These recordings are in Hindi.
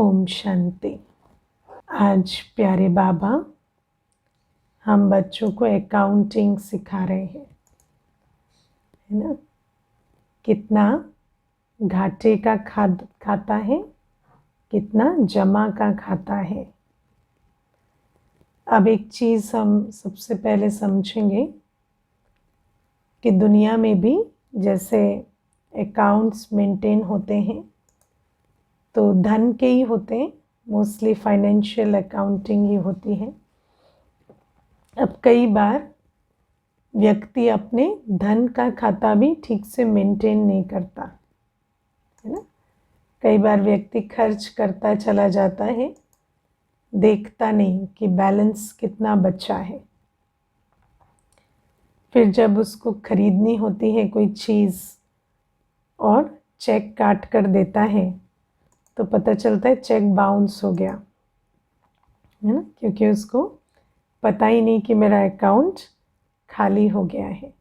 ओम शांति। आज प्यारे बाबा हम बच्चों को अकाउंटिंग सिखा रहे हैं, है ना। कितना घाटे का खाता है, कितना जमा का खाता है। अब एक चीज़ हम सबसे पहले समझेंगे कि दुनिया में भी जैसे अकाउंट्स मेंटेन होते हैं तो धन के ही होते हैं, मोस्टली फाइनेंशियल अकाउंटिंग ही होती है। अब कई बार व्यक्ति अपने धन का खाता भी ठीक से मेंटेन नहीं करता, है ना। कई बार व्यक्ति खर्च करता चला जाता है, देखता नहीं कि बैलेंस कितना बचा है। फिर जब उसको खरीदनी होती है कोई चीज़ और चेक काट कर देता है तो पता चलता है चेक बाउंस हो गया, है ना, क्योंकि उसको पता ही नहीं कि मेरा अकाउंट खाली हो गया है।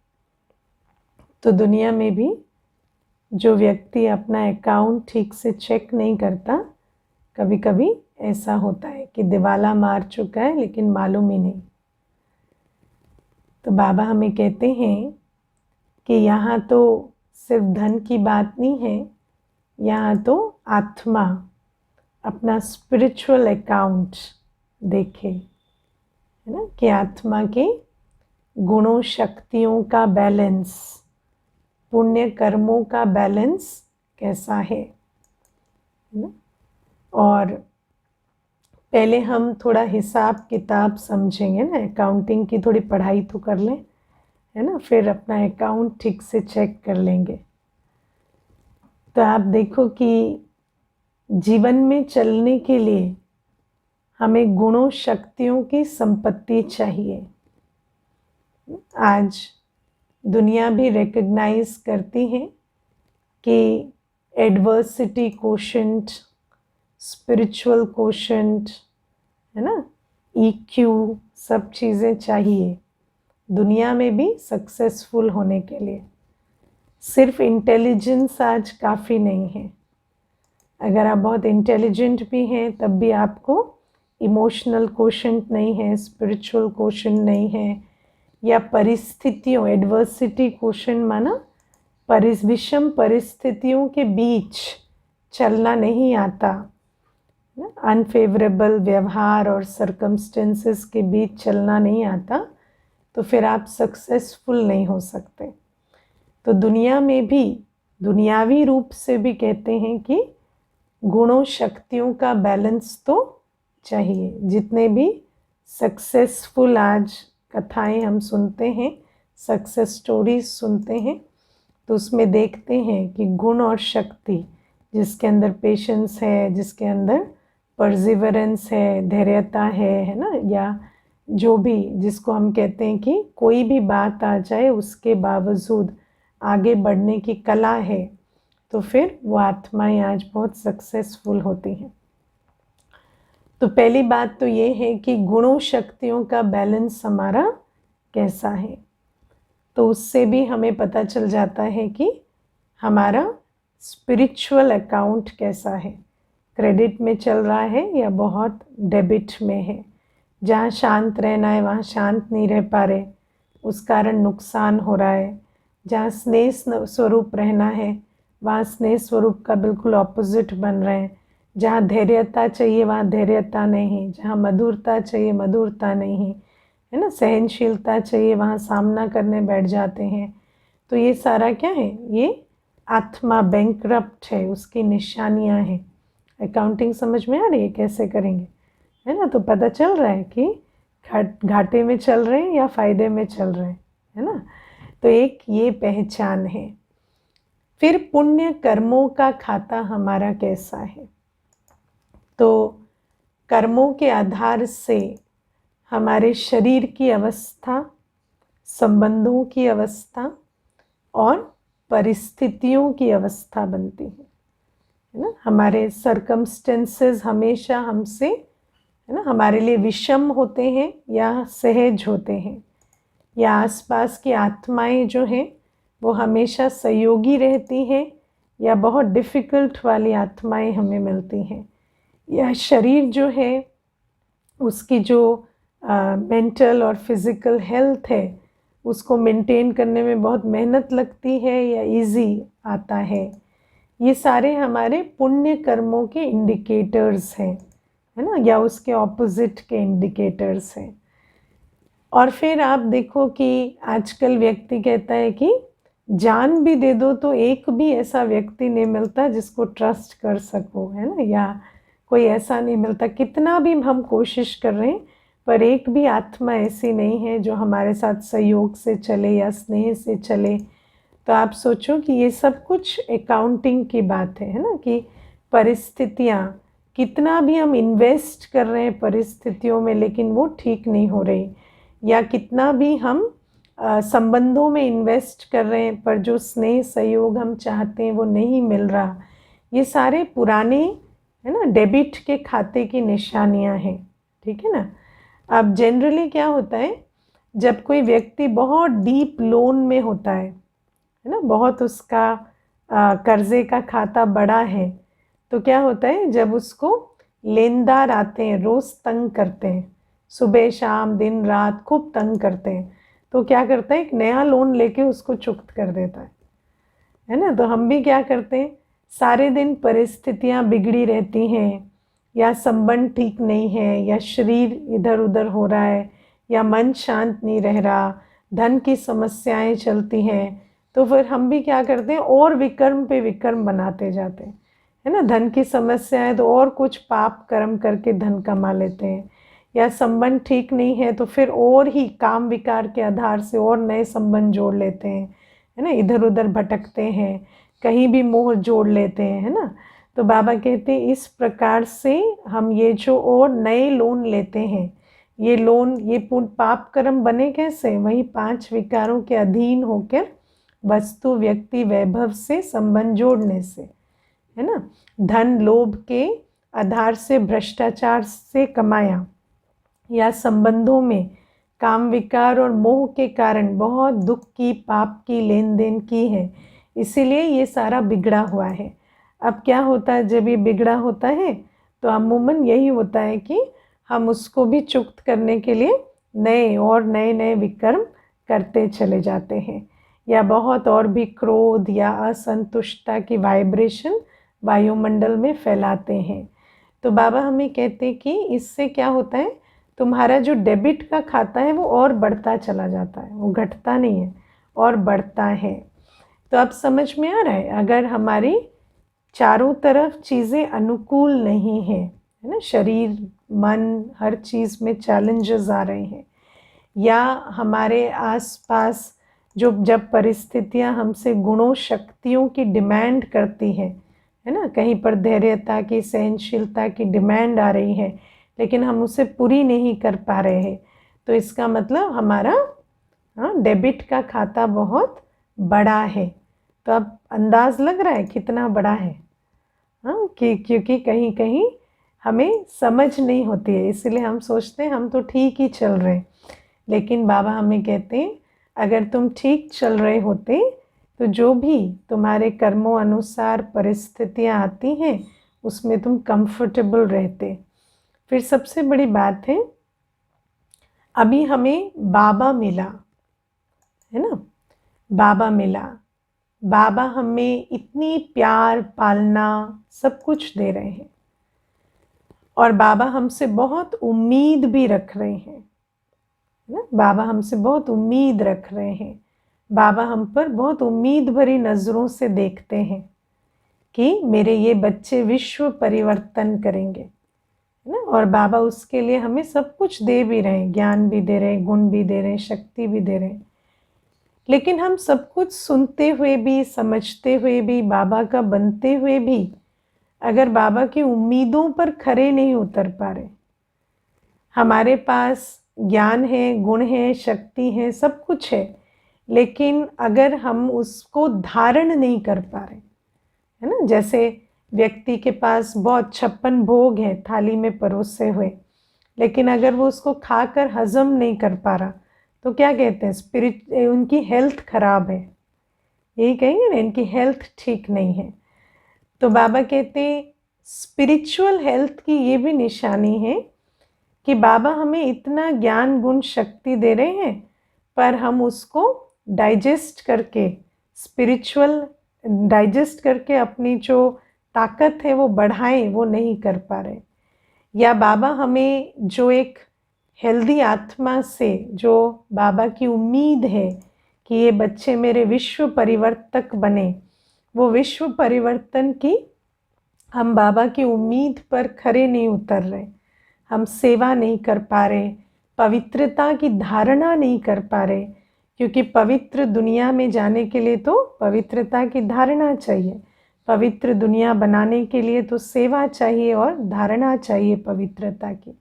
तो दुनिया में भी जो व्यक्ति अपना अकाउंट ठीक से चेक नहीं करता, कभी कभी ऐसा होता है कि दिवाला मार चुका है लेकिन मालूम ही नहीं। तो बाबा हमें कहते हैं कि यहाँ तो सिर्फ धन की बात नहीं है, यहाँ तो आत्मा अपना स्पिरिचुअल अकाउंट देखे, है ना, कि आत्मा के गुणों शक्तियों का बैलेंस, पुण्य कर्मों का बैलेंस कैसा है ना। और पहले हम थोड़ा हिसाब किताब समझेंगे ना, अकाउंटिंग की थोड़ी पढ़ाई तो कर लें, है ना, फिर अपना अकाउंट ठीक से चेक कर लेंगे। तो आप देखो कि जीवन में चलने के लिए हमें गुणों शक्तियों की संपत्ति चाहिए। आज दुनिया भी रिकग्नाइज करती है कि एडवर्सिटी कोशेंट, स्पिरिचुअल कोशेंट, है ना, EQ, सब चीज़ें चाहिए दुनिया में भी सक्सेसफुल होने के लिए। सिर्फ इंटेलिजेंस आज काफ़ी नहीं है। अगर आप बहुत इंटेलिजेंट भी हैं तब भी आपको इमोशनल कोशेंट नहीं है, स्पिरिचुअल कोशेंट नहीं है, या परिस्थितियों, एडवर्सिटी कोशेंट माना विषम परिस्थितियों के बीच चलना नहीं आता, अनफेवरेबल व्यवहार और सर्कमस्टेंसेस के बीच चलना नहीं आता, तो फिर आप सक्सेसफुल नहीं हो सकते। तो दुनिया में भी दुनियावी रूप से भी कहते हैं कि गुणों शक्तियों का बैलेंस तो चाहिए। जितने भी सक्सेसफुल आज कथाएं हम सुनते हैं, सक्सेस स्टोरीज सुनते हैं, तो उसमें देखते हैं कि गुण और शक्ति, जिसके अंदर पेशेंस है, जिसके अंदर परसिवरेंस है, धैर्यता है ना, या जो भी जिसको हम कहते हैं कि कोई भी बात आ जाए उसके बावजूद आगे बढ़ने की कला है, तो फिर वो आत्माएं आज बहुत सक्सेसफुल होती हैं। तो पहली बात तो ये है कि गुणों शक्तियों का बैलेंस हमारा कैसा है। तो उससे भी हमें पता चल जाता है कि हमारा स्पिरिचुअल अकाउंट कैसा है, क्रेडिट में चल रहा है या बहुत डेबिट में है। जहाँ शांत रहना है वहाँ शांत नहीं रह पा रहे, उस कारण नुकसान हो रहा है। जहाँ स्नेह स्वरूप रहना है वहाँ स्नेह स्वरूप का बिल्कुल ऑपोजिट बन रहे हैं। जहाँ धैर्यता चाहिए वहाँ धैर्यता नहीं, जहाँ मधुरता चाहिए मधुरता नहीं, है ना, सहनशीलता चाहिए वहाँ सामना करने बैठ जाते हैं। तो ये सारा क्या है, ये आत्मा बैंकरप्ट है, उसकी निशानियाँ हैं। अकाउंटिंग समझ में आ रही है कैसे करेंगे, है ना। तो पता चल रहा है कि घाटे में चल रहे हैं या फ़ायदे में चल रहे हैं, है ना। तो एक ये पहचान है। फिर पुण्य कर्मों का खाता हमारा कैसा है। तो कर्मों के आधार से हमारे शरीर की अवस्था, संबंधों की अवस्था और परिस्थितियों की अवस्था बनती है ना। हमारे सर्कमस्टेंसेस हमेशा हमसे, है ना, हमारे लिए विषम होते हैं या सहज होते हैं, या आसपास की आत्माएं जो हैं वो हमेशा सहयोगी रहती हैं या बहुत डिफ़िकल्ट वाली आत्माएं हमें मिलती हैं। या शरीर जो है उसकी जो मेंटल और फिज़िकल हेल्थ है उसको मेंटेन करने में बहुत मेहनत लगती है या इजी आता है, ये सारे हमारे पुण्य कर्मों के इंडिकेटर्स हैं, है ना, या उसके ऑपोजिट के इंडिकेटर्स हैं। और फिर आप देखो कि आजकल व्यक्ति कहता है कि जान भी दे दो तो एक भी ऐसा व्यक्ति नहीं मिलता जिसको ट्रस्ट कर सको, है ना, या कोई ऐसा नहीं मिलता, कितना भी हम कोशिश कर रहे हैं पर एक भी आत्मा ऐसी नहीं है जो हमारे साथ सहयोग से चले या स्नेह से चले। तो आप सोचो कि ये सब कुछ अकाउंटिंग की बात है ना, कि परिस्थितियाँ कितना भी हम इन्वेस्ट कर रहे हैं परिस्थितियों में लेकिन वो ठीक नहीं हो रही, या कितना भी हम संबंधों में इन्वेस्ट कर रहे हैं पर जो स्नेह सहयोग हम चाहते हैं वो नहीं मिल रहा। ये सारे पुराने, है ना, डेबिट के खाते की निशानियां हैं, ठीक है ना। अब जनरली क्या होता है, जब कोई व्यक्ति बहुत डीप लोन में होता है ना, बहुत उसका कर्जे का खाता बड़ा है, तो क्या होता है जब उसको लेनदार आते हैं, रोज़ तंग करते हैं, सुबह शाम दिन रात खूब तंग करते हैं, तो क्या करता है एक नया लोन लेके उसको चुक्त कर देता है ना। तो हम भी क्या करते हैं, सारे दिन परिस्थितियाँ बिगड़ी रहती हैं, या संबंध ठीक नहीं है, या शरीर इधर उधर हो रहा है, या मन शांत नहीं रह रहा, धन की समस्याएं चलती हैं, तो फिर हम भी क्या करते हैं और विकर्म पे विकर्म बनाते जाते हैं, है ना। धन की समस्याएं तो और कुछ पाप कर्म करके धन कमा लेते हैं, या संबंध ठीक नहीं है तो फिर और ही काम विकार के आधार से और नए संबंध जोड़ लेते हैं, है ना, इधर उधर भटकते हैं, कहीं भी मोह जोड़ लेते हैं, है ना। तो बाबा कहते हैं इस प्रकार से हम ये जो और नए लोन लेते हैं, ये लोन ये पाप कर्म बने कैसे, वही 5 विकारों के अधीन होकर वस्तु व्यक्ति वैभव से संबंध जोड़ने से, है ना। धन लोभ के आधार से भ्रष्टाचार से कमाया, या संबंधों में काम विकार और मोह के कारण बहुत दुख की पाप की लेन देन की है, इसीलिए ये सारा बिगड़ा हुआ है। अब क्या होता है जब ये बिगड़ा होता है तो अमूमन यही होता है कि हम उसको भी चुक्त करने के लिए नए और नए नए विकर्म करते चले जाते हैं, या बहुत और भी क्रोध या असंतुष्टता की वाइब्रेशन वायुमंडल में फैलाते हैं। तो बाबा हमें कहते हैं कि इससे क्या होता है, तुम्हारा जो डेबिट का खाता है वो और बढ़ता चला जाता है, वो घटता नहीं है और बढ़ता है। तो अब समझ में आ रहा है, अगर हमारी चारों तरफ चीज़ें अनुकूल नहीं हैं, है ना, शरीर मन हर चीज़ में चैलेंजेस आ रहे हैं, या हमारे आसपास जो जब परिस्थितियां हमसे गुणों शक्तियों की डिमांड करती हैं, है ना, कहीं पर धैर्यता की सहनशीलता की डिमांड आ रही है लेकिन हम उसे पूरी नहीं कर पा रहे हैं, तो इसका मतलब हमारा डेबिट का खाता बहुत बड़ा है। तो अब अंदाज लग रहा है कितना बड़ा है, कि क्योंकि कहीं कहीं हमें समझ नहीं होती है, इसलिए हम सोचते हैं हम तो ठीक ही चल रहे हैं, लेकिन बाबा हमें कहते हैं अगर तुम ठीक चल रहे होते तो जो भी तुम्हारे कर्मों अनुसार परिस्थितियाँ आती हैं उसमें तुम कंफर्टेबल रहते। फिर सबसे बड़ी बात है, अभी हमें बाबा मिला, है ना, बाबा मिला, बाबा हमें इतनी प्यार पालना सब कुछ दे रहे हैं, और बाबा हमसे बहुत उम्मीद भी रख रहे हैं, है ना, बाबा हमसे बहुत उम्मीद रख रहे हैं, बाबा हम पर बहुत उम्मीद भरी नज़रों से देखते हैं कि मेरे ये बच्चे विश्व परिवर्तन करेंगे, है ना। और बाबा उसके लिए हमें सब कुछ दे भी रहे हैं, ज्ञान भी दे रहे हैं, गुण भी दे रहे हैं, शक्ति भी दे रहे हैं, लेकिन हम सब कुछ सुनते हुए भी समझते हुए भी बाबा का बनते हुए भी अगर बाबा की उम्मीदों पर खरे नहीं उतर पा रहे, हमारे पास ज्ञान है, गुण है, शक्ति है, सब कुछ है, लेकिन अगर हम उसको धारण नहीं कर पा रहे, है ना, जैसे व्यक्ति के पास बहुत 56 भोग हैं थाली में परोसे हुए, लेकिन अगर वो उसको खाकर हजम नहीं कर पा रहा तो क्या कहते हैं, उनकी हेल्थ खराब है, यही कहेंगे ना, इनकी हेल्थ ठीक नहीं है। तो बाबा कहते हैं स्पिरिचुअल हेल्थ की ये भी निशानी है कि बाबा हमें इतना ज्ञान गुण शक्ति दे रहे हैं, पर हम उसको डाइजेस्ट करके, स्पिरिचुअल डाइजेस्ट करके अपनी जो ताकत है वो बढ़ाएं, वो नहीं कर पा रहे। या बाबा हमें जो एक हेल्दी आत्मा से, जो बाबा की उम्मीद है कि ये बच्चे मेरे विश्व परिवर्तक बने, वो विश्व परिवर्तन की हम बाबा की उम्मीद पर खरे नहीं उतर रहे, हम सेवा नहीं कर पा रहे, पवित्रता की धारणा नहीं कर पा रहे, क्योंकि पवित्र दुनिया में जाने के लिए तो पवित्रता की धारणा चाहिए, पवित्र दुनिया बनाने के लिए तो सेवा चाहिए और धारणा चाहिए पवित्रता की।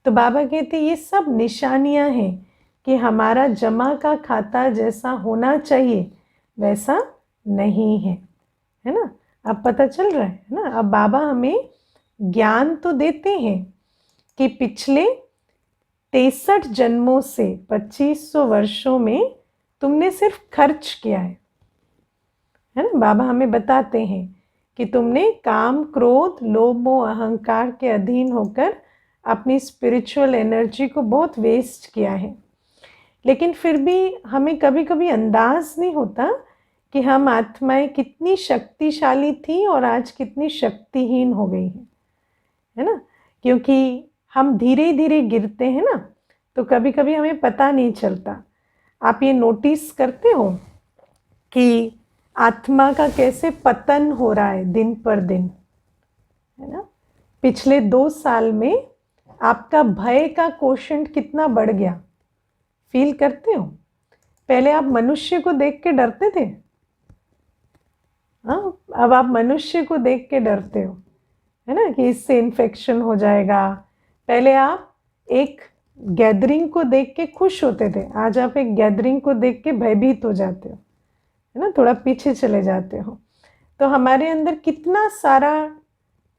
तो बाबा कहते ये सब निशानियां हैं कि हमारा जमा का खाता जैसा होना चाहिए वैसा नहीं है ना। अब पता चल रहा है ना। अब बाबा हमें ज्ञान तो देते हैं कि पिछले 63 जन्मों से 2500 वर्षों में तुमने सिर्फ खर्च किया है ना। बाबा हमें बताते हैं कि तुमने काम, क्रोध, लोभ, मोह, अहंकार के अधीन होकर अपनी स्पिरिचुअल एनर्जी को बहुत वेस्ट किया है। लेकिन फिर भी हमें कभी कभी अंदाज नहीं होता कि हम आत्माएं कितनी शक्तिशाली थी और आज कितनी शक्तिहीन हो गई है ना। क्योंकि हम धीरे धीरे गिरते हैं ना, तो कभी कभी हमें पता नहीं चलता। आप ये नोटिस करते हो कि आत्मा का कैसे पतन हो रहा है दिन पर दिन, है ना। पिछले 2 साल में आपका भय का कोशेंट कितना बढ़ गया, फील करते हो। पहले आप मनुष्य को देख के डरते थे, हाँ, अब आप मनुष्य को देख के डरते हो, है ना, कि इससे इन्फेक्शन हो जाएगा। पहले आप एक गैदरिंग को देख के खुश होते थे, आज आप एक गैदरिंग को देख के भयभीत हो जाते हो, है ना, थोड़ा पीछे चले जाते हो। तो हमारे अंदर कितना सारा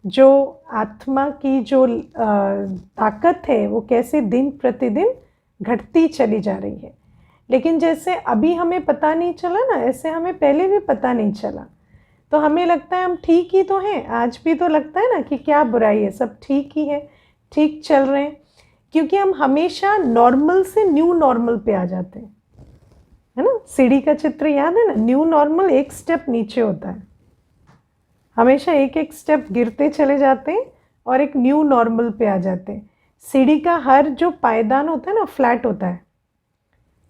जो आत्मा की जो ताकत है वो कैसे दिन प्रतिदिन घटती चली जा रही है। लेकिन जैसे अभी हमें पता नहीं चला ना, ऐसे हमें पहले भी पता नहीं चला। तो हमें लगता है हम ठीक ही तो हैं, आज भी तो लगता है ना कि क्या बुराई है, सब ठीक ही है, ठीक चल रहे हैं। क्योंकि हम हमेशा नॉर्मल से न्यू नॉर्मल पे आ जाते हैं, है ना। सीढ़ी का चित्र याद है ना, न्यू नॉर्मल एक स्टेप नीचे होता है, हमेशा एक एक स्टेप गिरते चले जाते हैं और एक न्यू नॉर्मल पे आ जाते हैं। सीढ़ी का हर जो पायदान होता है ना, फ्लैट होता है,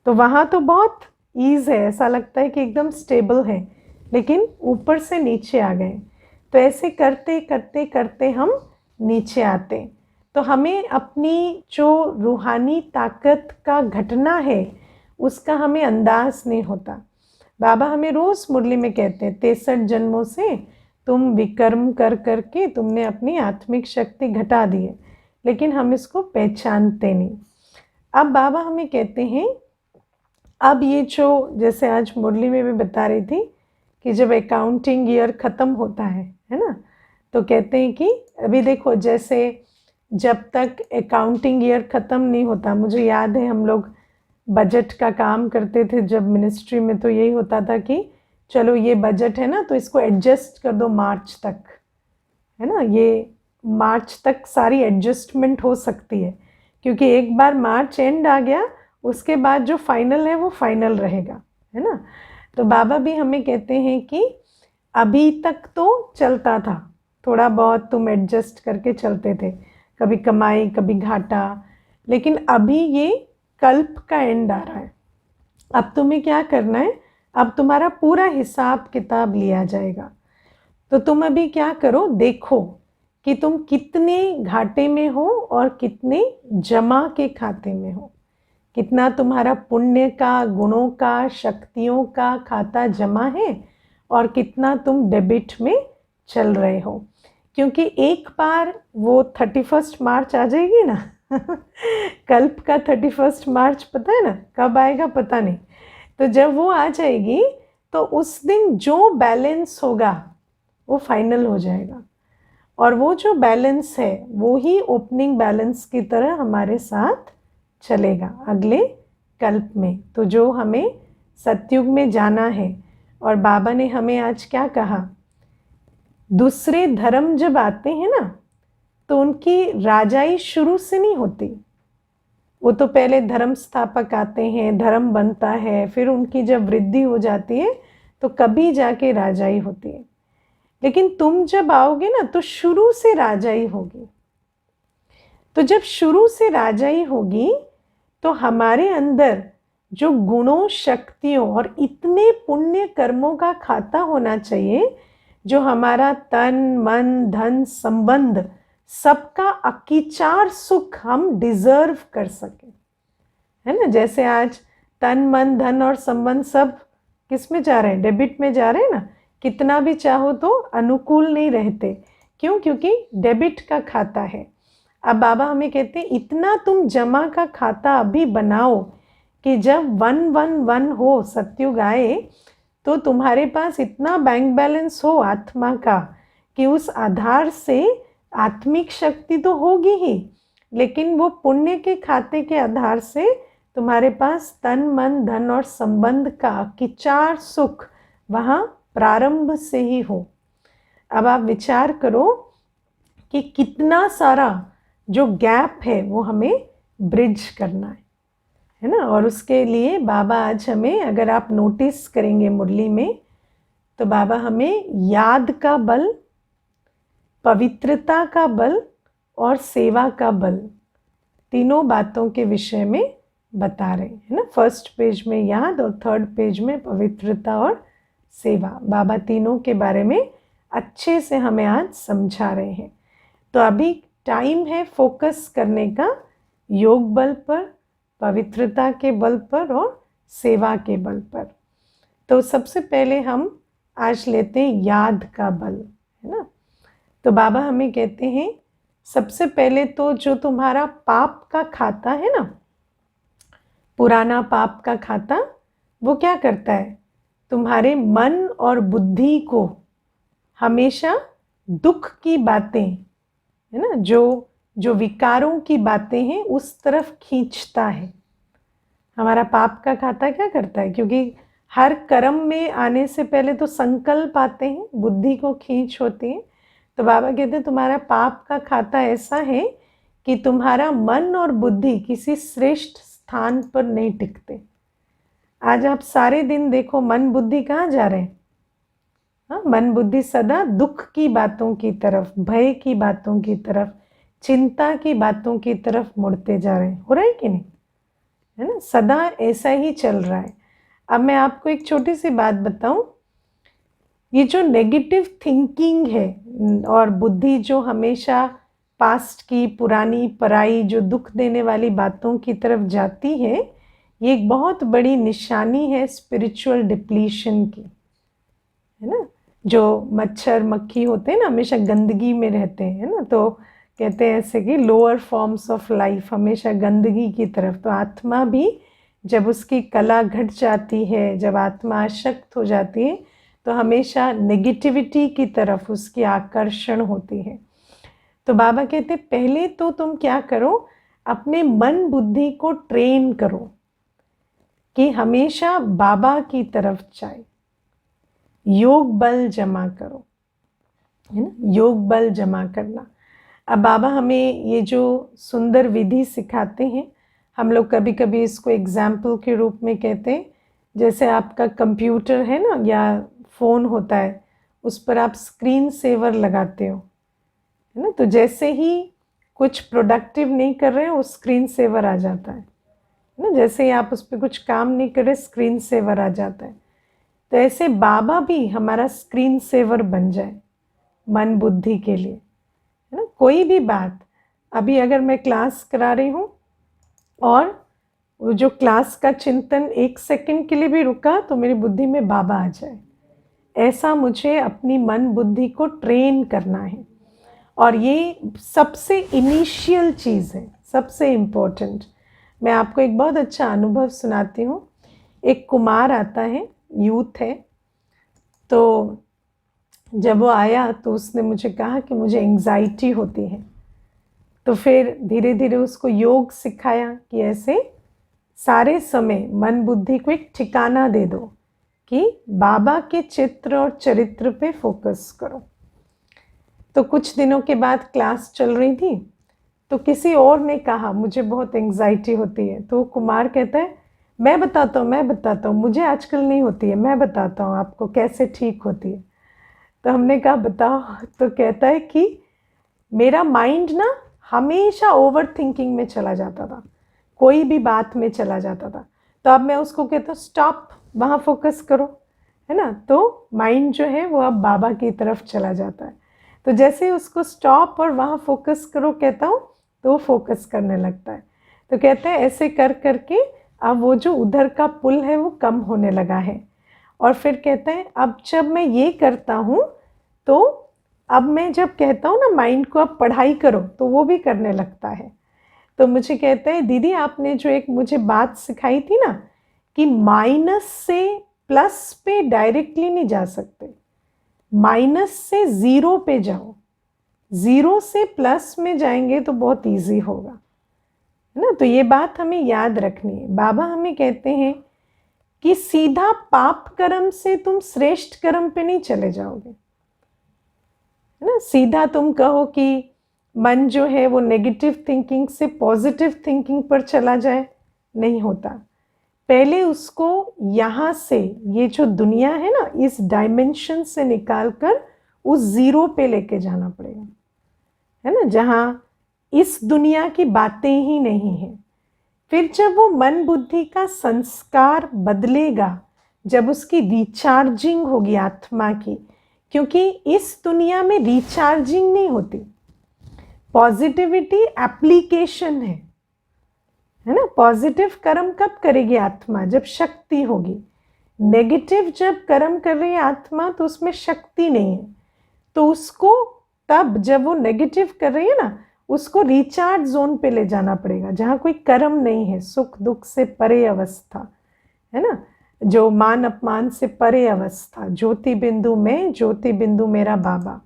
तो वहाँ तो बहुत ईज है, ऐसा लगता है कि एकदम स्टेबल है, लेकिन ऊपर से नीचे आ गए। तो ऐसे करते करते करते हम नीचे आते। तो हमें अपनी जो रूहानी ताकत का घटना है उसका हमें अंदाज नहीं होता। बाबा हमें रोज़ मुरली में कहते हैं 63 जन्मों से तुम विकर्म कर करके तुमने अपनी आत्मिक शक्ति घटा दी है, लेकिन हम इसको पहचानते नहीं। अब बाबा हमें कहते हैं, अब ये जो जैसे आज मुरली में भी बता रही थी कि जब अकाउंटिंग ईयर ख़त्म होता है ना, तो कहते हैं कि अभी देखो, जैसे जब तक अकाउंटिंग ईयर ख़त्म नहीं होता, मुझे याद है हम लोग बजट का काम करते थे जब मिनिस्ट्री में, तो यही होता था कि चलो ये बजट है ना, तो इसको एडजस्ट कर दो मार्च तक, है ना। ये मार्च तक सारी एडजस्टमेंट हो सकती है, क्योंकि एक बार मार्च एंड आ गया उसके बाद जो फाइनल है वो फाइनल रहेगा, है ना। तो बाबा भी हमें कहते हैं कि अभी तक तो चलता था, थोड़ा बहुत तुम एडजस्ट करके चलते थे, कभी कमाई कभी घाटा, लेकिन अभी ये कल्प का एंड आ रहा है। अब तुम्हें क्या करना है, अब तुम्हारा पूरा हिसाब किताब लिया जाएगा। तो तुम अभी क्या करो, देखो कि तुम कितने घाटे में हो और कितने जमा के खाते में हो, कितना तुम्हारा पुण्य का, गुणों का, शक्तियों का खाता जमा है और कितना तुम डेबिट में चल रहे हो। क्योंकि एक बार वो 31 मार्च आ जाएगी ना कल्प का 31 मार्च पता है ना कब आएगा, पता नहीं। तो जब वो आ जाएगी तो उस दिन जो बैलेंस होगा वो फाइनल हो जाएगा, और वो जो बैलेंस है वो ही ओपनिंग बैलेंस की तरह हमारे साथ चलेगा अगले कल्प में। तो जो हमें सतयुग में जाना है, और बाबा ने हमें आज क्या कहा दूसरे धर्म जब आते हैं ना, तो उनकी राजाई शुरू से नहीं होती। वो तो पहले धर्म स्थापक आते हैं, धर्म बनता है, फिर उनकी जब वृद्धि हो जाती है तो कभी जाके राजाई होती है। लेकिन तुम जब आओगे ना तो शुरू से राजाई होगी। तो जब शुरू से राजाई होगी तो हमारे अंदर जो गुणों, शक्तियों और इतने पुण्य कर्मों का खाता होना चाहिए जो हमारा तन, मन, धन, संबंध सबका अकीचार सुख हम डिजर्व कर सके, है ना। जैसे आज तन, मन, धन और संबंध सब किस में जा रहे हैं? डेबिट में जा रहे हैं ना। कितना भी चाहो तो अनुकूल नहीं रहते। क्यों? क्योंकि डेबिट का खाता है। अब बाबा हमें कहते हैं इतना तुम जमा का खाता अभी बनाओ कि जब 111 हो, सत्युग आए, तो तुम्हारे पास इतना बैंक बैलेंस हो आत्मा का कि उस आधार से आत्मिक शक्ति तो होगी ही, लेकिन वो पुण्य के खाते के आधार से तुम्हारे पास तन, मन, धन और संबंध का किचार सुख वहाँ प्रारंभ से ही हो। अब आप विचार करो कि कितना सारा जो गैप है वो हमें ब्रिज करना है ना। और उसके लिए बाबा आज हमें, अगर आप नोटिस करेंगे मुरली में, तो बाबा हमें याद का बल, पवित्रता का बल और सेवा का बल, तीनों बातों के विषय में बता रहे हैं ना। फर्स्ट पेज में याद और थर्ड पेज में पवित्रता और सेवा। बाबा तीनों के बारे में अच्छे से हमें आज समझा रहे हैं। तो अभी टाइम है फोकस करने का योग बल पर, पवित्रता के बल पर और सेवा के बल पर। तो सबसे पहले हम आज लेते हैं याद का बल, है ना। तो बाबा हमें कहते हैं सबसे पहले तो जो तुम्हारा पाप का खाता है ना, पुराना पाप का खाता, वो क्या करता है? तुम्हारे मन और बुद्धि को हमेशा दुख की बातें, है ना, जो विकारों की बातें हैं उस तरफ खींचता है। हमारा पाप का खाता क्या करता है? क्योंकि हर कर्म में आने से पहले तो संकल्प आते हैं, बुद्धि को खींच होती है। तो बाबा कहते हैं तुम्हारा पाप का खाता ऐसा है कि तुम्हारा मन और बुद्धि किसी श्रेष्ठ स्थान पर नहीं टिकते। आज आप सारे दिन देखो मन बुद्धि कहाँ जा रहे हैं? हाँ, मन बुद्धि सदा दुख की बातों की तरफ, भय की बातों की तरफ, चिंता की बातों की तरफ मुड़ते जा रहे हैं। हो रहा है कि नहीं? है ना, सदा ऐसा ही चल रहा है। अब मैं आपको एक छोटी सी बात बताऊं, ये जो नेगेटिव थिंकिंग है और बुद्धि जो हमेशा पास्ट की, पुरानी, पराई, जो दुख देने वाली बातों की तरफ जाती है, ये एक बहुत बड़ी निशानी है स्पिरिचुअल डिप्लीशन की, है ना। जो मच्छर मक्खी होते हैं ना, हमेशा गंदगी में रहते हैं ना, तो कहते हैं ऐसे कि लोअर फॉर्म्स ऑफ लाइफ, हमेशा गंदगी की तरफ। तो आत्मा भी जब उसकी कला घट जाती है, जब आत्मा अशक्त हो जाती है, तो हमेशा नेगेटिविटी की तरफ उसकी आकर्षण होती है। तो बाबा कहते पहले तो तुम क्या करो, अपने मन बुद्धि को ट्रेन करो कि हमेशा बाबा की तरफ जाए। योग बल जमा करो, है ना, योग बल जमा करना। अब बाबा हमें ये जो सुंदर विधि सिखाते हैं, हम लोग कभी कभी इसको एग्जाम्पल के रूप में कहते हैं। जैसे आपका कंप्यूटर है ना या फ़ोन होता है, उस पर आप स्क्रीन सेवर लगाते हो, है ना। तो जैसे ही कुछ प्रोडक्टिव नहीं कर रहे हैं, वो स्क्रीन सेवर आ जाता है ना। जैसे ही आप उस पर कुछ काम नहीं कर रहे, स्क्रीन सेवर आ जाता है। तो ऐसे बाबा भी हमारा स्क्रीन सेवर बन जाए मन बुद्धि के लिए, है ना। कोई भी बात, अभी अगर मैं क्लास करा रही हूँ और वो जो क्लास का चिंतन 1 सेकंड के लिए भी रुका, तो मेरी बुद्धि में बाबा आ जाए। ऐसा मुझे अपनी मन बुद्धि को ट्रेन करना है। और ये सबसे इनिशियल चीज़ है, सबसे इम्पोर्टेंट। मैं आपको एक बहुत अच्छा अनुभव सुनाती हूँ। एक कुमार आता है, यूथ है, तो जब वो आया तो उसने मुझे कहा कि मुझे एंग्जाइटी होती है। तो फिर धीरे धीरे उसको योग सिखाया कि ऐसे सारे समय मन बुद्धि को एक ठिकाना दे दो कि बाबा के चित्र और चरित्र पे फोकस करो। तो कुछ दिनों के बाद क्लास चल रही थी, तो किसी और ने कहा मुझे बहुत एंग्जाइटी होती है, तो कुमार कहता है मैं बताता हूँ, मुझे आजकल नहीं होती है, मैं बताता हूँ आपको कैसे ठीक होती है। तो हमने कहा बताओ। तो कहता है कि मेरा माइंड ना हमेशा ओवर थिंकिंग में चला जाता था, कोई भी बात में चला जाता था। तो अब मैं उसको कहता हूँ स्टॉप, वहाँ फोकस करो, है ना। तो माइंड जो है वो अब बाबा की तरफ चला जाता है। तो जैसे उसको स्टॉप और वहाँ फोकस करो कहता हूँ, तो वो फोकस करने लगता है। तो कहते हैं ऐसे कर करके अब वो जो उधर का पुल है वो कम होने लगा है। और फिर कहते हैं अब जब मैं ये करता हूँ, तो अब मैं जब कहता हूँ ना माइंड को अब पढ़ाई करो, तो वो भी करने लगता है। तो मुझे कहते हैं दीदी आपने जो एक मुझे बात सिखाई थी ना, कि माइनस से प्लस पे डायरेक्टली नहीं जा सकते, माइनस से ज़ीरो पे जाओ, ज़ीरो से प्लस में जाएंगे तो बहुत इजी होगा, है ना। तो ये बात हमें याद रखनी है। बाबा हमें कहते हैं कि सीधा पाप कर्म से तुम श्रेष्ठ कर्म पे नहीं चले जाओगे, है ना। सीधा तुम कहो कि मन जो है वो नेगेटिव थिंकिंग से पॉजिटिव थिंकिंग पर चला जाए, नहीं होता। पहले उसको यहाँ से, ये जो दुनिया है ना, इस डायमेंशन से निकाल कर उस ज़ीरो पे लेके जाना पड़ेगा, है ना, जहाँ इस दुनिया की बातें ही नहीं हैं। फिर जब वो मन बुद्धि का संस्कार बदलेगा, जब उसकी रिचार्जिंग होगी आत्मा की, क्योंकि इस दुनिया में रिचार्जिंग नहीं होती, पॉजिटिविटी एप्लीकेशन है ना। पॉजिटिव कर्म कब करेगी आत्मा? जब शक्ति होगी। नेगेटिव जब कर्म कर रही है आत्मा तो उसमें शक्ति नहीं है, तो उसको तब जब वो नेगेटिव कर रही है ना, उसको रिचार्ज जोन पे ले जाना पड़ेगा, जहाँ कोई कर्म नहीं है, सुख दुख से परे अवस्था, है ना, जो मान अपमान से परे अवस्था, ज्योति बिंदु में, ज्योति बिंदु मेरा बाबा,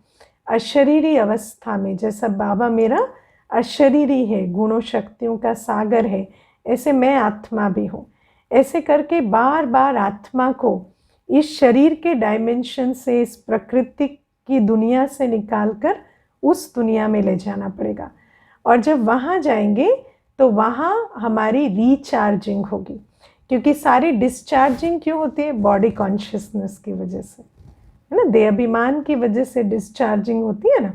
अशरीरी अवस्था में, जैसा बाबा मेरा अशरीरी है, गुणों शक्तियों का सागर है, ऐसे मैं आत्मा भी हूँ। ऐसे करके बार बार आत्मा को इस शरीर के डायमेंशन से, इस प्रकृति की दुनिया से निकालकर उस दुनिया में ले जाना पड़ेगा। और जब वहाँ जाएंगे तो वहाँ हमारी रिचार्जिंग होगी, क्योंकि सारी डिस्चार्जिंग क्यों होती है? बॉडी कॉन्शियसनेस की वजह से, है ना, देह अभिमान की वजह से डिस्चार्जिंग होती है ना।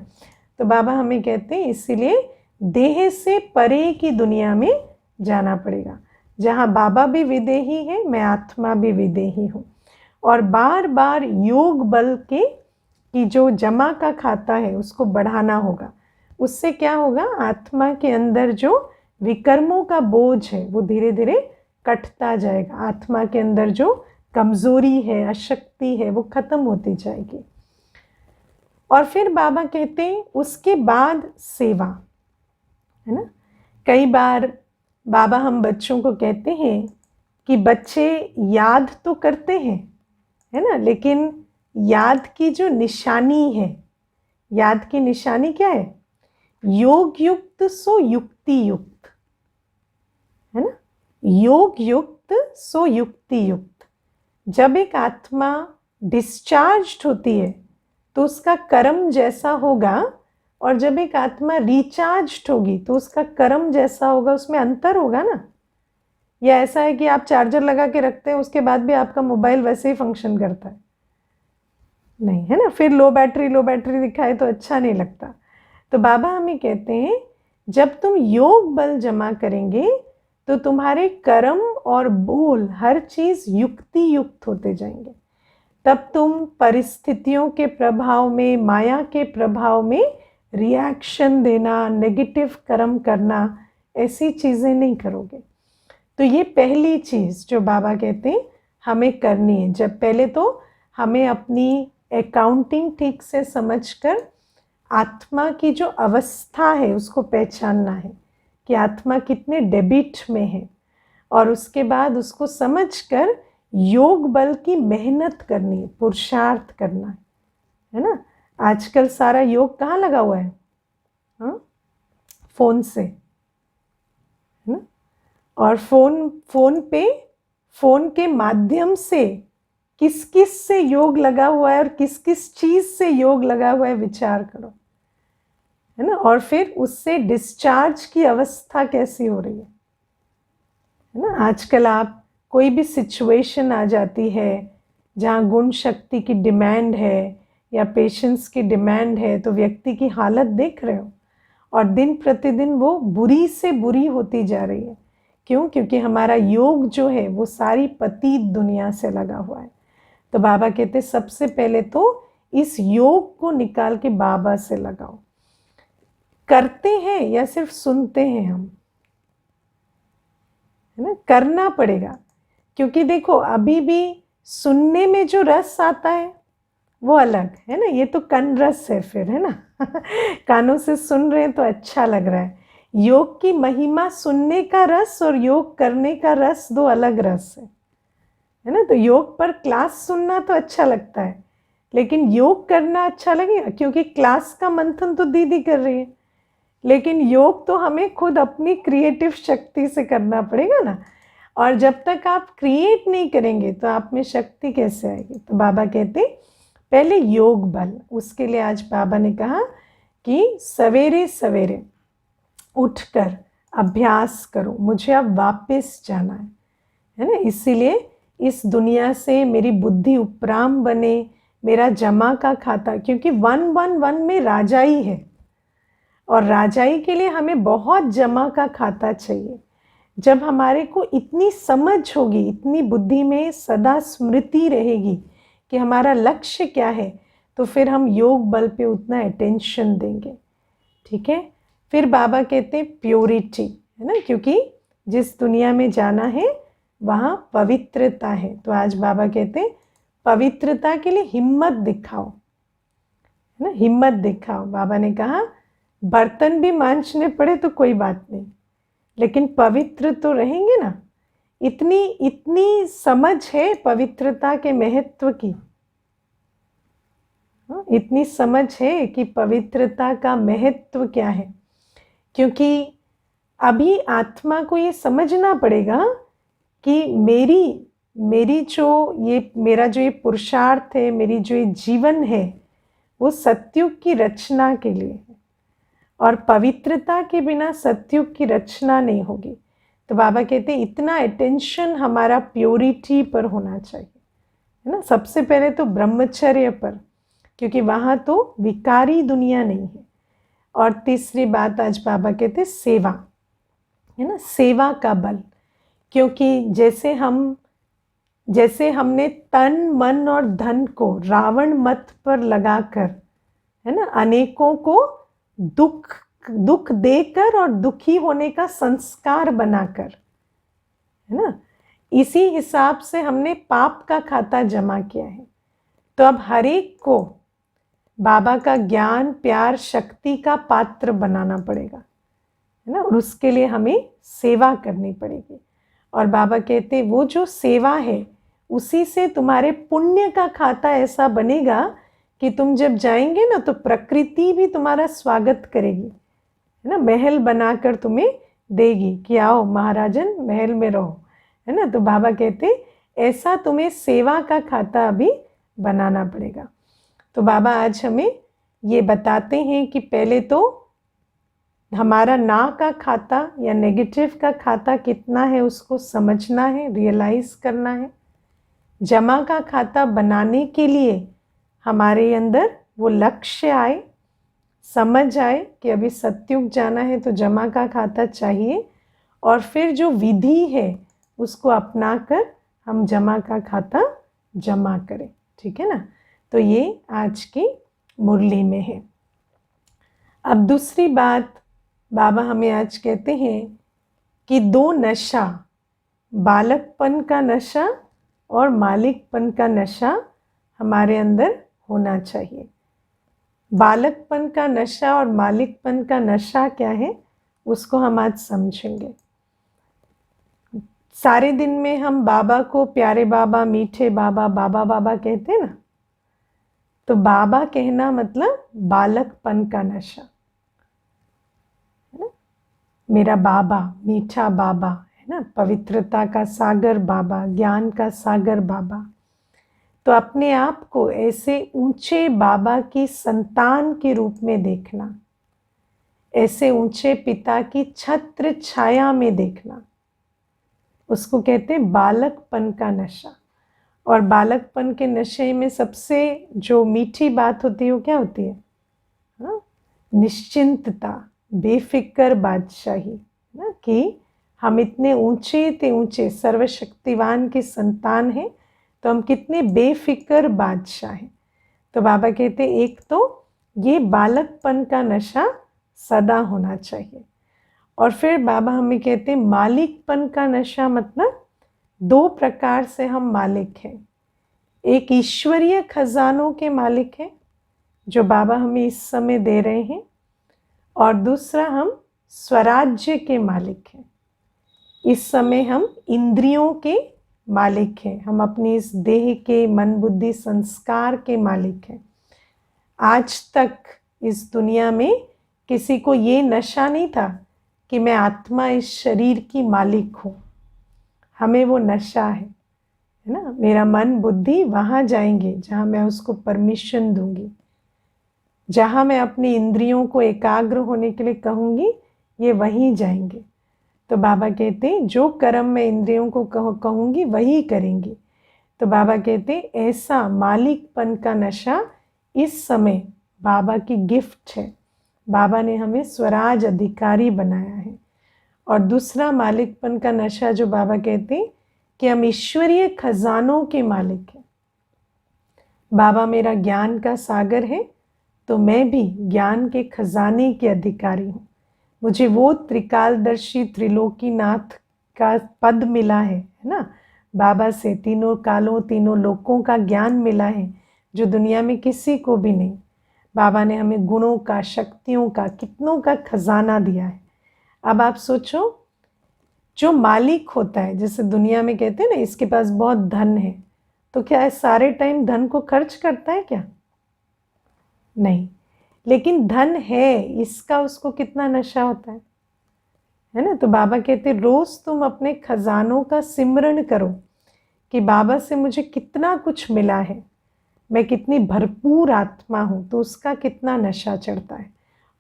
तो बाबा हमें कहते हैं इसीलिए देह से परे की दुनिया में जाना पड़ेगा, जहाँ बाबा भी विदेही है, मैं आत्मा भी विदेही हूँ। और बार बार योग बल के कि जो जमा का खाता है उसको बढ़ाना होगा। उससे क्या होगा? आत्मा के अंदर जो विकर्मों का बोझ है वो धीरे धीरे कटता जाएगा, आत्मा के अंदर जो कमजोरी है, अशक्ति है, वो खत्म होती जाएगी। और फिर बाबा कहते हैं उसके बाद सेवा, है ना। कई बार बाबा हम बच्चों को कहते हैं कि बच्चे याद तो करते हैं, है ना, लेकिन याद की जो निशानी है, याद की निशानी क्या है? योग युक्त सो युक्ति युक्त, है ना, योग युक्त सो युक्ति युक्त। जब एक आत्मा डिस्चार्ज्ड होती है तो उसका कर्म जैसा होगा, और जब एक आत्मा रिचार्ज्ड होगी तो उसका कर्म जैसा होगा, उसमें अंतर होगा ना। या ऐसा है कि आप चार्जर लगा के रखते हैं, उसके बाद भी आपका मोबाइल वैसे ही फंक्शन करता है? नहीं, है ना। फिर लो बैटरी दिखाए तो अच्छा नहीं लगता। तो बाबा हमें कहते हैं जब तुम योग बल जमा करेंगे तो तुम्हारे कर्म और बोल हर चीज युक्ति युक्त होते जाएंगे। तब तुम परिस्थितियों के प्रभाव में, माया के प्रभाव में रिएक्शन देना, नेगेटिव कर्म करना, ऐसी चीजें नहीं करोगे। तो ये पहली चीज जो बाबा कहते हैं हमें करनी है। जब पहले तो हमें अपनी अकाउंटिंग ठीक से समझकर आत्मा की जो अवस्था है उसको पहचानना है कि आत्मा कितने डेबिट में है, और उसके बाद उसको समझकर योग बल की मेहनत करनी है, पुरुषार्थ करना है ना। आजकल सारा योग कहाँ लगा हुआ है? हाँ, फोन से, है ना। और फोन के माध्यम से किस किस से योग लगा हुआ है और किस किस चीज से योग लगा हुआ है, विचार करो। है ना, और फिर उससे डिस्चार्ज की अवस्था कैसी हो रही है ना। आजकल आप कोई भी सिचुएशन आ जाती है जहाँ गुण शक्ति की डिमांड है या पेशेंस की डिमांड है, तो व्यक्ति की हालत देख रहे हो, और दिन प्रतिदिन वो बुरी से बुरी होती जा रही है। क्यों? क्योंकि हमारा योग जो है वो सारी पतित दुनिया से लगा हुआ है। तो बाबा कहते सबसे पहले तो इस योग को निकाल के बाबा से लगाओ। करते हैं या सिर्फ सुनते हैं हम, है ना, करना पड़ेगा। क्योंकि देखो अभी भी सुनने में जो रस आता है वो अलग है ना, ये तो कन रस है फिर, है ना कानों से सुन रहे हैं तो अच्छा लग रहा है। योग की महिमा सुनने का रस और योग करने का रस दो अलग रस है ना। तो योग पर क्लास सुनना तो अच्छा लगता है, लेकिन योग करना अच्छा लगेगा, क्योंकि क्लास का मंथन तो दीदी कर रही है, लेकिन योग तो हमें खुद अपनी क्रिएटिव शक्ति से करना पड़ेगा ना। और जब तक आप क्रिएट नहीं करेंगे तो आप में शक्ति कैसे आएगी। तो बाबा कहते पहले योग बल, उसके लिए आज बाबा ने कहा कि सवेरे सवेरे उठकर अभ्यास करो, मुझे अब वापस जाना है ना। इसीलिए इस दुनिया से मेरी बुद्धि उपराम बने, मेरा जमा का खाता, क्योंकि 111 में राजाई है, और राजाई के लिए हमें बहुत जमा का खाता चाहिए। जब हमारे को इतनी समझ होगी, इतनी बुद्धि में सदा स्मृति रहेगी कि हमारा लक्ष्य क्या है, तो फिर हम योग बल पे उतना अटेंशन देंगे। ठीक है। फिर बाबा कहते हैं प्योरिटी, है ना, क्योंकि जिस दुनिया में जाना है वहाँ पवित्रता है। तो आज बाबा कहते हैं पवित्रता के लिए हिम्मत दिखाओ, है ना, हिम्मत दिखाओ। बाबा ने कहा बर्तन भी मांजने पड़े तो कोई बात नहीं, लेकिन पवित्र तो रहेंगे ना। इतनी इतनी समझ है पवित्रता के महत्व की, इतनी समझ है कि पवित्रता का महत्व क्या है। क्योंकि अभी आत्मा को ये समझना पड़ेगा कि मेरी जो मेरा जो ये पुरुषार्थ है, मेरी जो ये जीवन है, वो सत्युग की रचना के लिए है, और पवित्रता के बिना सत्युग की रचना नहीं होगी। तो बाबा कहते हैं इतना अटेंशन हमारा प्योरिटी पर होना चाहिए, है ना। सबसे पहले तो ब्रह्मचर्य पर, क्योंकि वहाँ तो विकारी दुनिया नहीं है। और तीसरी बात आज बाबा कहते हैं सेवा, है ना, सेवा का बल। क्योंकि जैसे हमने तन मन और धन को रावण मत पर लगाकर, है ना, अनेकों को दुख देकर और दुखी होने का संस्कार बनाकर, है ना, इसी हिसाब से हमने पाप का खाता जमा किया है। तो अब हर एक को बाबा का ज्ञान प्यार शक्ति का पात्र बनाना पड़ेगा, है ना, और उसके लिए हमें सेवा करनी पड़ेगी। और बाबा कहते हैं वो जो सेवा है उसी से तुम्हारे पुण्य का खाता ऐसा बनेगा कि तुम जब जाएंगे ना तो प्रकृति भी तुम्हारा स्वागत करेगी, है ना, महल बनाकर तुम्हें देगी कि आओ महाराजन महल में रहो, है ना। तो बाबा कहते ऐसा तुम्हें सेवा का खाता अभी बनाना पड़ेगा। तो बाबा आज हमें ये बताते हैं कि पहले तो हमारा ना का खाता या नेगेटिव का खाता कितना है उसको समझना है, रियलाइज करना है। जमा का खाता बनाने के लिए हमारे अंदर वो लक्ष्य आए, समझ आए कि अभी सत्युग जाना है तो जमा का खाता चाहिए, और फिर जो विधि है उसको अपनाकर हम जमा का खाता जमा करें। ठीक है ना। तो ये आज की मुरली में है। अब दूसरी बात बाबा हमें आज कहते हैं कि दो नशा, बालकपन का नशा और मालिकपन का नशा हमारे अंदर होना चाहिए। बालकपन का नशा और मालिकपन का नशा क्या है उसको हम आज समझेंगे। सारे दिन में हम बाबा को प्यारे बाबा, मीठे बाबा, बाबा बाबा कहते हैं ना, तो बाबा कहना मतलब बालकपन का नशा, है ना, मेरा बाबा, मीठा बाबा, है ना, पवित्रता का सागर बाबा, ज्ञान का सागर बाबा। तो अपने आप को ऐसे ऊंचे बाबा की संतान के रूप में देखना, ऐसे ऊंचे पिता की छत्र छाया में देखना, उसको कहते हैं बालकपन का नशा। और बालकपन के नशे में सबसे जो मीठी बात होती है वो क्या होती है? हाँ, निश्चिंतता, बेफिक्र बादशाही ना, कि हम इतने ऊंचे ते ऊंचे सर्वशक्तिवान के संतान हैं, तो हम कितने बेफिक्र बादशाह हैं। तो बाबा कहते एक तो ये बालकपन का नशा सदा होना चाहिए। और फिर बाबा हमें कहते हैं मालिकपन का नशा, मतलब 2 प्रकार से हम मालिक हैं। एक ईश्वरीय खजानों के मालिक हैं जो बाबा हमें इस समय दे रहे हैं, और दूसरा हम स्वराज्य के मालिक हैं। इस समय हम इंद्रियों के मालिक हैं, हम अपनी इस देह के मन बुद्धि संस्कार के मालिक हैं। आज तक इस दुनिया में किसी को ये नशा नहीं था कि मैं आत्मा इस शरीर की मालिक हूँ। हमें वो नशा है ना, मेरा मन बुद्धि वहाँ जाएंगे जहाँ मैं उसको परमिशन दूंगी, जहाँ मैं अपनी इंद्रियों को एकाग्र होने के लिए कहूँगी, ये वहीं जाएंगे। तो बाबा कहते हैं जो कर्म मैं इंद्रियों को कहूँगी वही करेंगी। तो बाबा कहते हैं ऐसा मालिकपन का नशा इस समय बाबा की गिफ्ट है। बाबा ने हमें स्वराज अधिकारी बनाया है। और दूसरा मालिकपन का नशा जो बाबा कहते हैं कि हम ईश्वरीय खजानों के मालिक हैं। बाबा मेरा ज्ञान का सागर है, तो मैं भी ज्ञान के खजाने के अधिकारी हूँ। मुझे वो त्रिकालदर्शी त्रिलोकीनाथ का पद मिला है ना, बाबा से तीनों कालों तीनों लोकों का ज्ञान मिला है जो दुनिया में किसी को भी नहीं। बाबा ने हमें गुणों का, शक्तियों का, कितनों का खजाना दिया है। अब आप सोचो, जो मालिक होता है, जैसे दुनिया में कहते हैं ना इसके पास बहुत धन है, तो क्या है सारे टाइम धन को खर्च करता है क्या? नहीं। लेकिन धन है, इसका उसको कितना नशा होता है ना। तो बाबा कहते रोज तुम अपने खजानों का सिमरण करो कि बाबा से मुझे कितना कुछ मिला है, मैं कितनी भरपूर आत्मा हूँ, तो उसका कितना नशा चढ़ता है।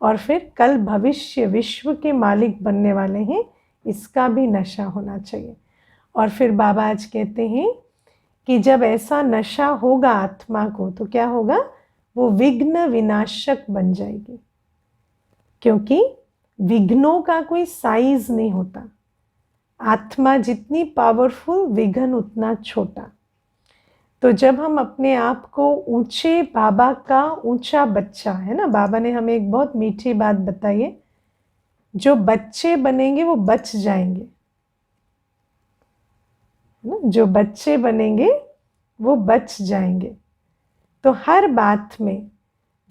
और फिर कल भविष्य विश्व के मालिक बनने वाले हैं, इसका भी नशा होना चाहिए। और फिर बाबा आज कहते हैं कि जब ऐसा नशा होगा आत्मा को, तो क्या होगा? वो विघ्न विनाशक बन जाएगी, क्योंकि विघ्नों का कोई साइज नहीं होता। आत्मा जितनी पावरफुल, विघ्न उतना छोटा। तो जब हम अपने आप को ऊंचे, बाबा का ऊंचा बच्चा है ना, बाबा ने हमें एक बहुत मीठी बात बताई है, जो बच्चे बनेंगे वो बच जाएंगे, जो बच्चे बनेंगे वो बच जाएंगे। तो हर बात में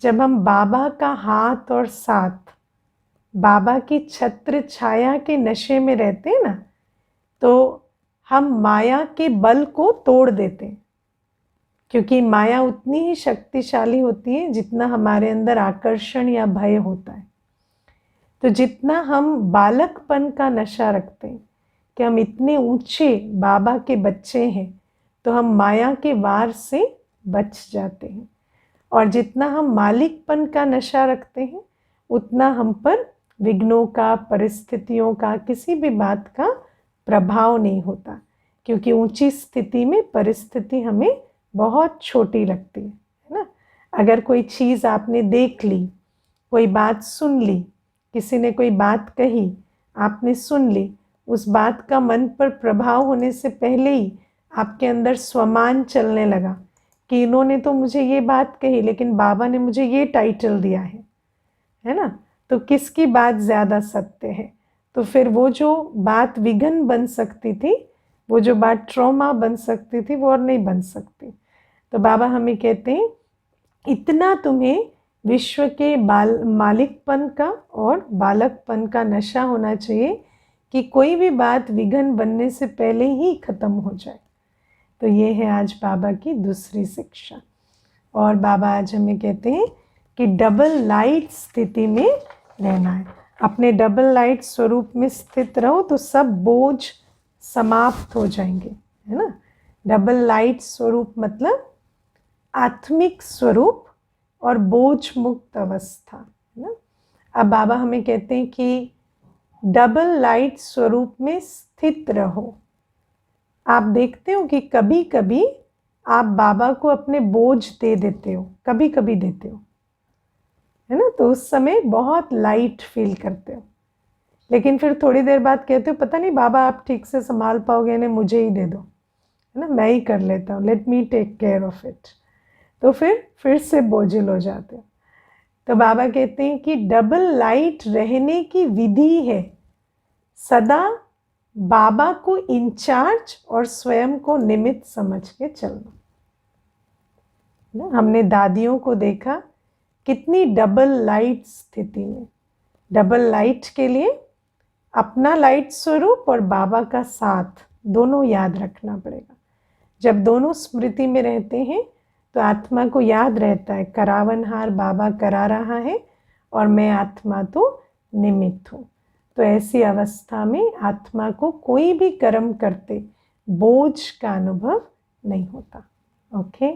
जब हम बाबा का हाथ और साथ, बाबा की छत्र छाया के नशे में रहते हैं ना, तो हम माया के बल को तोड़ देते हैं, क्योंकि माया उतनी ही शक्तिशाली होती है जितना हमारे अंदर आकर्षण या भय होता है। तो जितना हम बालकपन का नशा रखते हैं कि हम इतने ऊंचे बाबा के बच्चे हैं, तो हम माया के वार से बच जाते हैं। और जितना हम मालिकपन का नशा रखते हैं, उतना हम पर विघ्नों का, परिस्थितियों का, किसी भी बात का प्रभाव नहीं होता, क्योंकि ऊंची स्थिति में परिस्थिति हमें बहुत छोटी लगती है ना। अगर कोई चीज़ आपने देख ली, कोई बात सुन ली, किसी ने कोई बात कही, आपने सुन ली, उस बात का मन पर प्रभाव होने से पहले ही आपके अंदर स्वमान चलने लगा कि इन्होंने तो मुझे ये बात कही, लेकिन बाबा ने मुझे ये टाइटल दिया है ना, तो किसकी बात ज़्यादा सत्य है? तो फिर वो जो बात विघन बन सकती थी, वो जो बात ट्रॉमा बन सकती थी, वो और नहीं बन सकती। तो बाबा हमें कहते हैं इतना तुम्हें विश्व के मालिकपन का और बालकपन का नशा होना चाहिए कि कोई भी बात विघन बनने से पहले ही खत्म हो जाए। तो ये है आज बाबा की दूसरी शिक्षा। और बाबा आज हमें कहते हैं कि डबल लाइट स्थिति में रहना है। अपने डबल लाइट स्वरूप में स्थित रहो तो सब बोझ समाप्त हो जाएंगे, है ना। डबल लाइट स्वरूप मतलब आत्मिक स्वरूप और बोझ मुक्त अवस्था, है ना। अब बाबा हमें कहते हैं कि डबल लाइट स्वरूप में स्थित रहो। आप देखते हो कि कभी कभी आप बाबा को अपने बोझ दे देते हो, कभी कभी देते हो, है ना, तो उस समय बहुत लाइट फील करते हो, लेकिन फिर थोड़ी देर बाद कहते हो पता नहीं बाबा आप ठीक से संभाल पाओगे ना, मुझे ही दे दो, है ना, मैं ही कर लेता हूँ, let me take care of it. तो फिर से बोझिल हो जाते हो। तो बाबा कहते हैं कि डबल लाइट रहने की विधि है सदा बाबा को इंचार्ज और स्वयं को निमित्त समझ के चलना। हमने दादियों को देखा कितनी डबल लाइट स्थिति में, डबल लाइट के लिए अपना लाइट स्वरूप और बाबा का साथ दोनों याद रखना पड़ेगा। जब दोनों स्मृति में रहते हैं तो आत्मा को याद रहता है करावनहार बाबा करा रहा है और मैं आत्मा तो निमित्त हूँ। तो ऐसी अवस्था में आत्मा को कोई भी कर्म करते बोझ का अनुभव नहीं होता। ओके।